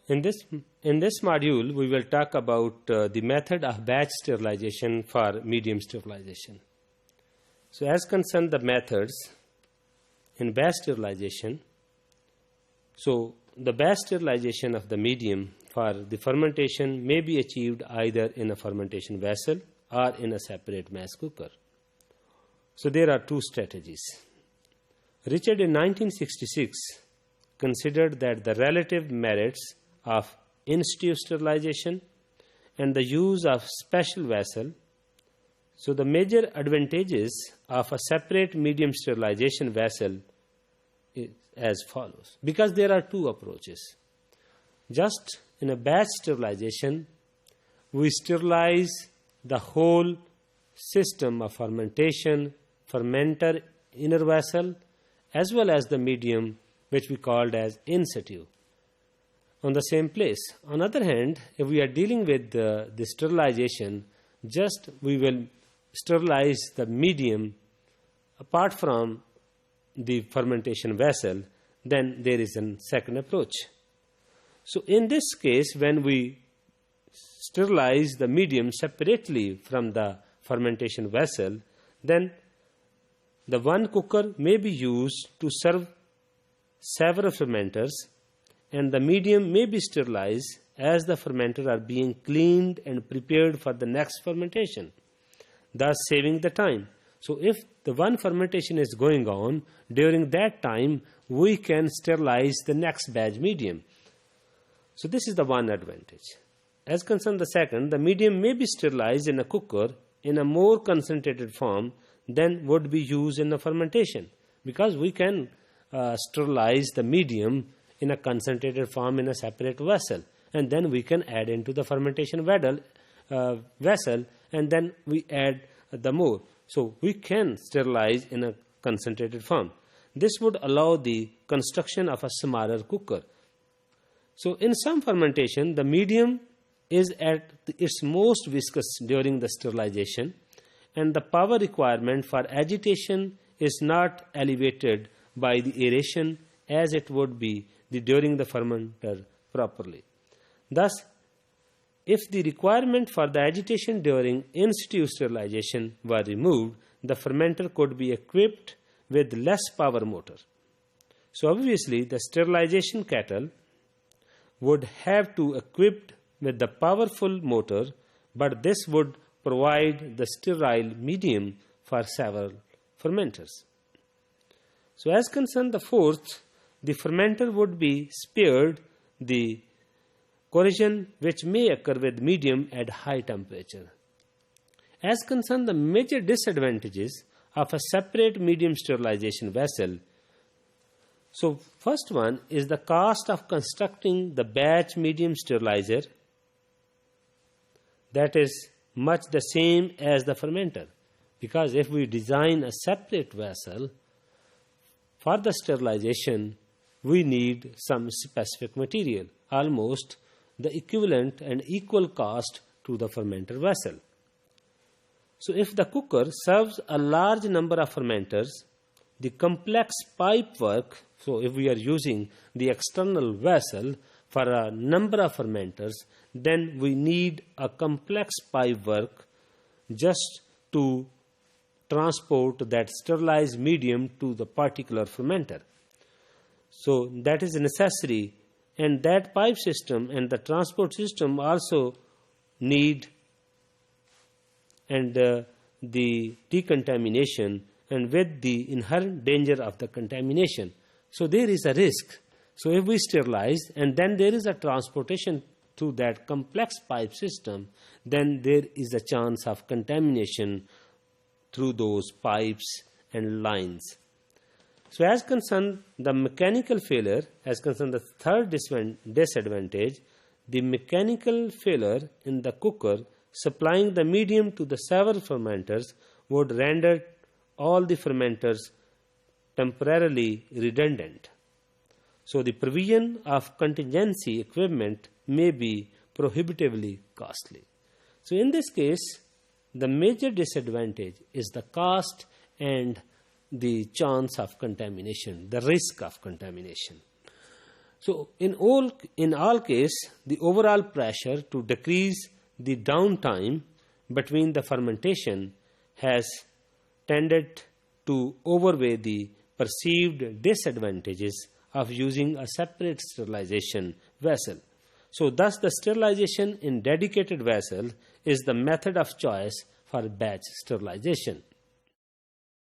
In this module, we will talk about the method of batch sterilization for medium sterilization. So as concerned the methods in batch sterilization, so the batch sterilization of the medium for the fermentation may be achieved either in a fermentation vessel or in a separate mass cooker. So there are two strategies. Richard in 1966 considered that the relative merits of in situ sterilization and the use of special vessel. So the major advantages of a separate medium sterilization vessel is as follows. Because there are two approaches. Just in a batch sterilization, we sterilize the whole system of fermentation, fermenter, inner vessel, as well as the medium, which we called as in situ, on the same place. On the other hand, if we are dealing with the sterilization, just we will sterilize the medium apart from the fermentation vessel, then there is a second approach. So in this case, when we sterilize the medium separately from the fermentation vessel, then the one cooker may be used to serve several fermenters, and the medium may be sterilized as the fermenters are being cleaned and prepared for the next fermentation, thus saving the time. So if the one fermentation is going on, during that time we can sterilize the next batch medium. So this is the one advantage. As concerned the second, the medium may be sterilized in a cooker in a more concentrated form than would be used in the fermentation, because we can sterilize the medium in a concentrated form in a separate vessel, and then we can add into the fermentation vessel, and then we add the more. So we can sterilize in a concentrated form. This would allow the construction of a smaller cooker. So in some fermentation, the medium is at its most viscous during the sterilization, and the power requirement for agitation is not elevated by the aeration as it would be during the fermenter properly. Thus, if the requirement for the agitation during in situ sterilization were removed, the fermenter could be equipped with less power motor. So obviously the sterilization kettle would have to equipped with the powerful motor, but this would provide the sterile medium for several fermenters. So as concerned the fourth, the fermenter would be spared the corrosion which may occur with medium at high temperature. As concerned the major disadvantages of a separate medium sterilization vessel, so first one is the cost of constructing the batch medium sterilizer, that is much the same as the fermenter, because if we design a separate vessel for the sterilization, we need some specific material, almost the equivalent and equal cost to the fermenter vessel. So if the cooker serves a large number of fermenters, the complex pipe work, so if we are using the external vessel for a number of fermenters, then we need a complex pipe work just to transport that sterilized medium to the particular fermenter. So that is necessary, and that pipe system and the transport system also need and the decontamination, and with the inherent danger of the contamination. So there is a risk. So if we sterilize and then there is a transportation through that complex pipe system, then there is a chance of contamination through those pipes and lines. So as concerned the mechanical failure, as concerned the third disadvantage, the mechanical failure in the cooker supplying the medium to the several fermenters would render all the fermenters temporarily redundant. So the provision of contingency equipment may be prohibitively costly. So in this case, the major disadvantage is the cost and the chance of contamination, the risk of contamination. So in all case, the overall pressure to decrease the downtime between the fermentation has tended to outweigh the perceived disadvantages of using a separate sterilization vessel. So thus the sterilization in dedicated vessel is the method of choice for batch sterilization.